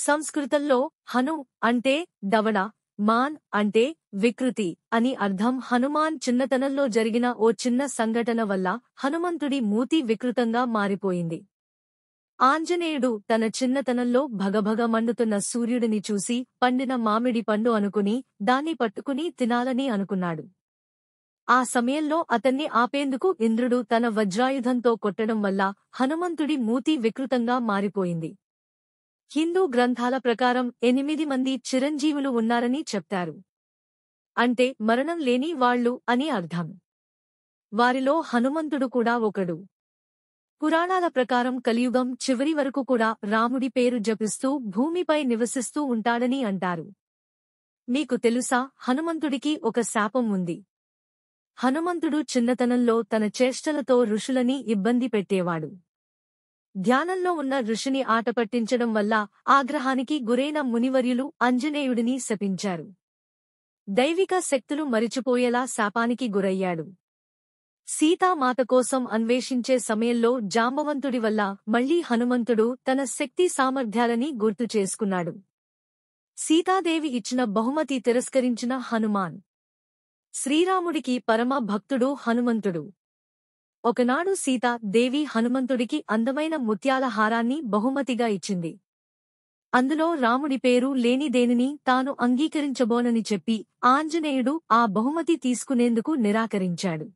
సంస్కృతంలో హను అంటే దవడ, మాన్ అంటే వికృతి అని అర్థం. హనుమాన్ చిన్నతనంలో జరిగిన ఓ చిన్న సంఘటన వల్ల హనుమంతుడి మూతి వికృతంగా మారిపోయింది. ఆంజనేయుడు తన చిన్నతనంలో భగభగ మండుతున్న సూర్యుడిని చూసి పండిన మామిడి పండు అనుకుని దాన్ని పట్టుకుని తినాలని అనుకున్నాడు. ఆ సమయంలో అతన్ని ఆపేందుకు ఇంద్రుడు తన వజ్రాయుధంతో కొట్టడం వల్ల హనుమంతుడి మూతి వికృతంగా మారిపోయింది. హిందూ గ్రంథాల ప్రకారం 8 మంది చిరంజీవులు ఉన్నారని చెప్తారు. అంటే మరణం లేని వాళ్ళు అని అర్థం. వారిలో హనుమంతుడు కూడా ఒకడు. పురాణాల ప్రకారం కలియుగం చివరి వరకు కూడా రాముడి పేరు జపిస్తూ భూమిపై నివసిస్తూ ఉంటాడని అంటారు. మీకు తెలుసా, హనుమంతుడికి ఒక శాపం ఉంది. హనుమంతుడు చిన్నతనంలో తన చేష్టలతో ఋషులని ఇబ్బంది పెట్టేవాడు. ధ్యానంలో ఉన్న ఋషిని ఆటపట్టించడం వల్ల ఆగ్రహానికి గురైన మునివర్యులు ఆంజనేయుడిని శపించారు. దైవిక శక్తులు మరిచిపోయేలా శాపానికి గురయ్యాడు. సీతామాత కోసం అన్వేషించే సమయంలో జాంబవంతుడి వల్ల మళ్లీ హనుమంతుడు తన శక్తి సామర్థ్యాలని గుర్తు చేసుకున్నాడు. సీతాదేవి ఇచ్చిన బహుమతి తిరస్కరించిన హనుమాన్. శ్రీరాముడికి పరమ భక్తుడు హనుమంతుడు. ఒకనాడు సీతాదేవి హనుమంతుడికి అందమైన ముత్యాల హారాన్ని బహుమతిగా ఇచ్చింది. అందులో రాముడి పేరు లేని దేనిని తాను అంగీకరించబోనని చెప్పి ఆంజనేయుడు ఆ బహుమతి తీసుకునేందుకు నిరాకరించాడు.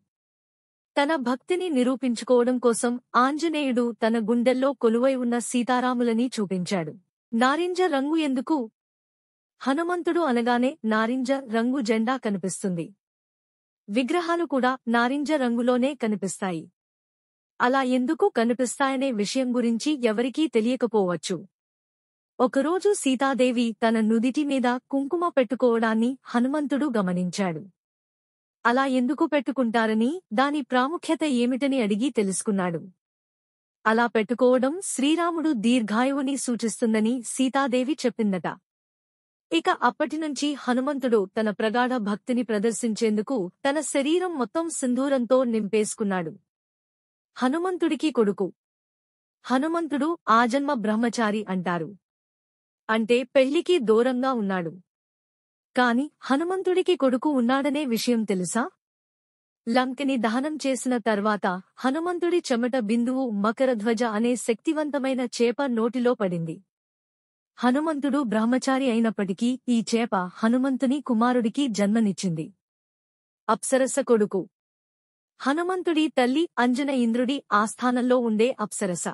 తన భక్తిని నిరూపించుకోవడం కోసం ఆంజనేయుడు తన గుండెల్లో కొలువై ఉన్న సీతారాములని చూపించాడు. నారింజ రంగు ఎందుకు? హనుమంతుడు అనగానే నారింజ రంగు జెండా కనిపిస్తుంది. విగ్రహాలు కూడా నారింజ రంగులోనే కనిపిస్తాయి. అలా ఎందుకు కనిపిస్తాయనే విషయం గురించి ఎవరికీ తెలియకపోవచ్చు. ఒకరోజు సీతాదేవి తన నుదిటి మీద కుంకుమ పెట్టుకోవడాన్ని హనుమంతుడు గమనించాడు. అలా ఎందుకు పెట్టుకుంటారని, దాని ప్రాముఖ్యత ఏమిటని అడిగి తెలుసుకున్నాడు. అలా పెట్టుకోవడం శ్రీరాముడు దీర్ఘాయువుని సూచిస్తుందని సీతాదేవి చెప్పిందట. ఇక అప్పటినుంచి హనుమంతుడు తన ప్రగాఢ భక్తిని ప్రదర్శించేందుకు తన శరీరం మొత్తం సింధూరంతో నింపేసుకున్నాడు. హనుమంతుడికి కొడుకు. హనుమంతుడు ఆజన్మ బ్రహ్మచారి అంటారు. అంటే పెళ్లికి దూరంగా ఉన్నాడు. కాని హనుమంతుడికి కొడుకు ఉన్నాడనే విషయం తెలుసా? లంకని దహనం చేసిన తర్వాత హనుమంతుడి చెమట బిందువు మకరధ్వజ అనే శక్తివంతమైన చేప నోటిలో పడింది. హనుమంతుడు బ్రహ్మచారి అయినప్పటికీ ఈ చేప హనుమంతుని కుమారుడికి జన్మనిచ్చింది. అప్సరస కొడుకు. హనుమంతుడి తల్లి అంజన ఇంద్రుడి ఆస్థానంలో ఉండే అప్సరస.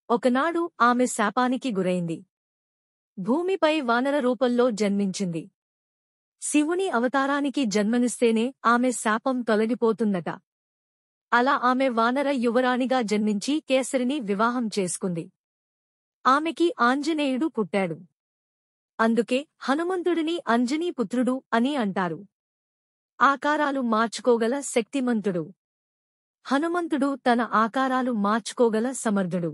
ఒకనాడు ఆమె శాపానికి గురైంది. భూమిపై వానర రూపంలో జన్మించింది. శివుని అవతారానికి జన్మనిస్తేనే ఆమె శాపం తొలగిపోతుందట. అలా ఆమె వానర యువరాణిగా జన్మించి కేసరిని వివాహం చేసుకుంది. ఆమెకి ఆంజనేయుడు పుట్టాడు. అందుకే హనుమంతుడిని అంజనీపుత్రుడు అని అంటారు. ఆకారాలు మార్చుకోగల శక్తిమంతుడు. హనుమంతుడు తన ఆకారాలు మార్చుకోగల సమర్థుడు.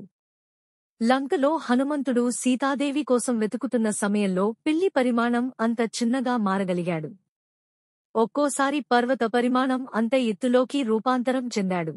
లంకలో హనుమంతుడు సీతాదేవి కోసం వెతుకుతున్న సమయంలో పిల్లి పరిమాణం అంత చిన్నగా మారగలిగాడు. ఒక్కోసారి పర్వత పరిమాణం అంత ఎత్తులోకి రూపాంతరం చెందాడు.